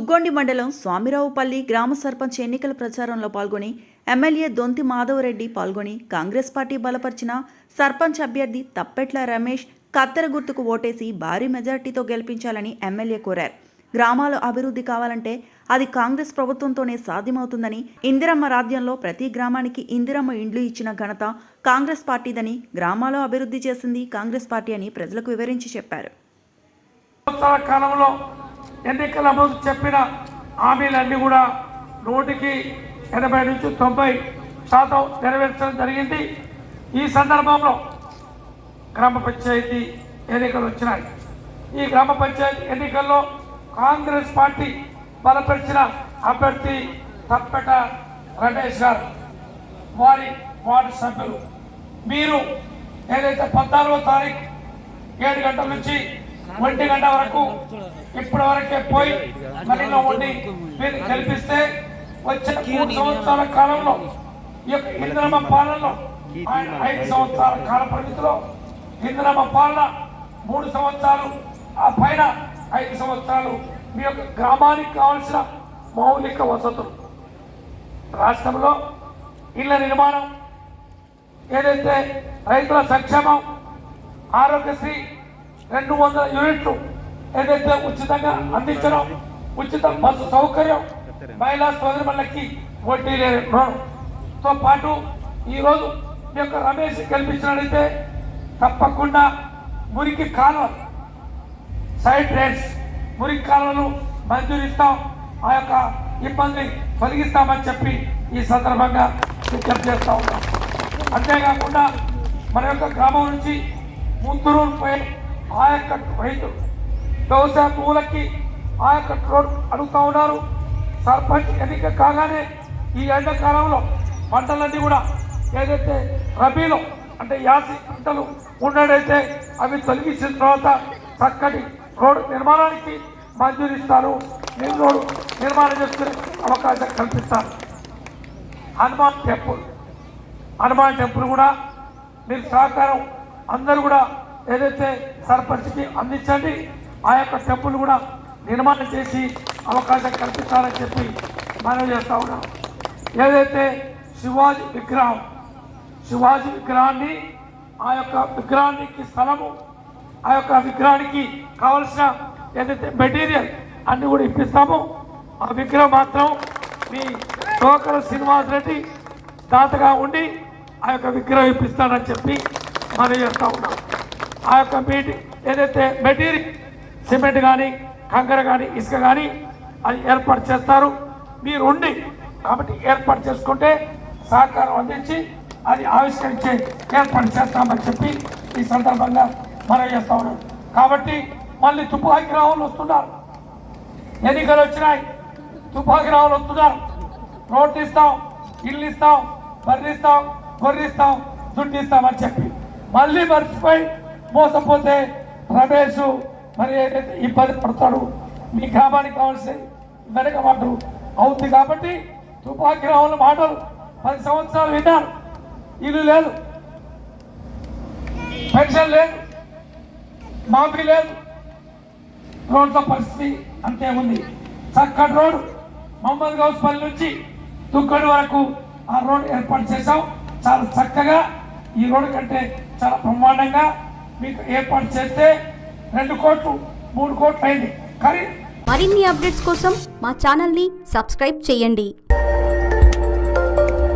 దుగ్గొండి మండలం స్వామిరావుపల్లి గ్రామ సర్పంచ్ ఎన్నికల ప్రచారంలో పాల్గొని ఎమ్మెల్యే దొంతి మాధవరెడ్డి పాల్గొని కాంగ్రెస్ పార్టీ బలపరిచిన సర్పంచ్ అభ్యర్థి తప్పెట్ల రమేష్ కత్తెర గుర్తుకు ఓటేసి భారీ మెజార్టీతో గెలిపించాలని ఎమ్మెల్యే కోరారు. గ్రామాల అభివృద్ధి కావాలంటే అది కాంగ్రెస్ ప్రభుత్వంతోనే సాధ్యమవుతుందని, ఇందిరమ్మ రాజ్యంలో ప్రతి గ్రామానికి ఇందిరమ్మ ఇండ్లు ఇచ్చిన ఘనత కాంగ్రెస్ పార్టీదని, గ్రామాల అభివృద్ధి చేసింది కాంగ్రెస్ పార్టీ అని ప్రజలకు వివరించి చెప్పారు. ఎన్నికల ముందు చెప్పిన హామీలన్నీ కూడా 180 నుంచి 90% నెరవేర్చడం జరిగింది. ఈ సందర్భంలో గ్రామ పంచాయతీ ఎన్నికలు వచ్చినాయి. ఈ గ్రామ పంచాయతీ ఎన్నికల్లో కాంగ్రెస్ పార్టీ బలపరిచిన అభ్యర్థి తప్పెట రమేష్ గారు, వారి వార్డు సభ్యులు, మీరు ఏదైతే 14వ తారీఖు 7 గంటల నుంచి 1 గంట వరకు ఇప్పటి వరకే పోయి మరిలో ఉండి మీరు గెలిపిస్తే వచ్చిన 3 సంవత్సరాల కాలంలో ఈ యొక్క ఇందిరమ్మ పాలనలో 5 సంవత్సరాల కాల పరిమితిలో ఇందిరమ్మ పాలన 3 సంవత్సరాలు, ఆ పైన 5 సంవత్సరాలు మీ యొక్క గ్రామానికి కావాల్సిన మౌలిక వసతులు, రాష్ట్రంలో ఇళ్ల నిర్మాణం, ఏదైతే రైతుల సంక్షేమం, ఆరోగ్యశ్రీ 200 యూనిట్లు ఏదైతే ఉచితంగా అందించడం, ఉచిత బస్సు సౌకర్యం, మహిళా సోదరులకి వడ్డీ లేని రుణంతో పాటు ఈరోజు మీ యొక్క రమేష్ గెలిపించినట్లయితే తప్పకుండా మురికి కాలువలు, సైడ్ డ్రైన్స్, మురికి కాలువలు మంజూరిస్తాం, ఆ యొక్క ఇబ్బంది తొలగిస్తామని చెప్పి ఈ సందర్భంగా విజ్ఞప్తి చేస్తూ ఉన్నాం. అంతేకాకుండా మన యొక్క గ్రామం నుంచి ముందూరు పోయే ఆ యొక్క రైతులు వ్యవసాయ భూములకి ఆ యొక్క రోడ్ అడుగుతూ ఉన్నారు. సర్పంచ్ ఎన్నిక కాగానే ఈ ఎండాకాలంలో పంటలన్నీ కూడా ఏదైతే రబీలో అంటే యాసి పంటలు ఉన్నట్టయితే అవి తొలగించిన తర్వాత చక్కటి రోడ్డు నిర్మాణానికి మంజూరిస్తారు, రోడ్డు నిర్మాణం చేసుకునే అవకాశం కల్పిస్తారు. హనుమాన్ టెంపుల్ కూడా మీరు సహకారం అందరూ కూడా ఏదైతే సర్పంచ్కి అందించండి, ఆ యొక్క టెంపుల్ కూడా నిర్మాణం చేసి అవకాశం కల్పించాలని చెప్పి మనం చేస్తూ ఉన్నాం. ఏదైతే శివాజీ విగ్రహాన్ని ఆ యొక్క విగ్రహానికి స్థలము, ఆ యొక్క విగ్రహానికి కావలసిన ఏదైతే మెటీరియల్ అన్ని కూడా ఇప్పిస్తామో ఆ విగ్రహం మాత్రం మీ తోకల శ్రీనివాస్ రెడ్డి దాతగా ఉండి ఆ యొక్క విగ్రహం ఇప్పిస్తానని చెప్పి మనం చేస్తూ ఉన్నాం. ఆ యొక్క ఏదైతే మెటీరియల్ సిమెంట్ కానీ, కంకర కానీ, ఇసుక కానీ అది ఏర్పాటు చేస్తారు, మీరు ఉండి కాబట్టి ఏర్పాటు చేసుకుంటే సహకారం అందించి అది ఆవిష్కరించే ఏర్పాటు చేస్తామని చెప్పి ఈ సందర్భంగా మనం చేస్తూ ఉన్నాం. కాబట్టి మళ్ళీ తుపాకీ రావులు వస్తున్నారు, ఎన్నికలు వచ్చినాయి, తుపాకీ రావులు వస్తున్నారు, రోడ్లు ఇస్తాం, ఇల్లు ఇస్తాం, బర్రిస్తాం, గొర్రిస్తాం, దుడ్డు ఇస్తామని చెప్పి మళ్ళీ మర్చిపోయి మోసపోతే రమేష్ మరి ఏదైతే ఇబ్బంది పడతాడు, మీ గ్రామానికి కావాల్సిన వెనక మాటలు అవుతుంది. కాబట్టి తుపాకీ రావుల మాటలు 10 సంవత్సరాలు విన్నారు, ఇల్లు లేదు, పెన్షన్ లేదు, మాఫీ లేదు, రోడ్ల పరిస్థితి అంతే ఉంది. చక్కటి రోడ్డు మహమ్మద్ గౌస్పల్లి నుంచి దుగ్గొండి వరకు ఆ రోడ్డు ఏర్పాటు చేశాం. చాలా చక్కగా ఈ రోడ్డు కంటే చాలా బ్రహ్మాండంగా మీకు ఏర్పాటు చేస్తే 2 కోట్లు 3 కోట్లు అయింది. కానీ మరిన్ని అప్డేట్స్ కోసం మా ఛానల్ని సబ్స్క్రైబ్ చేయండి.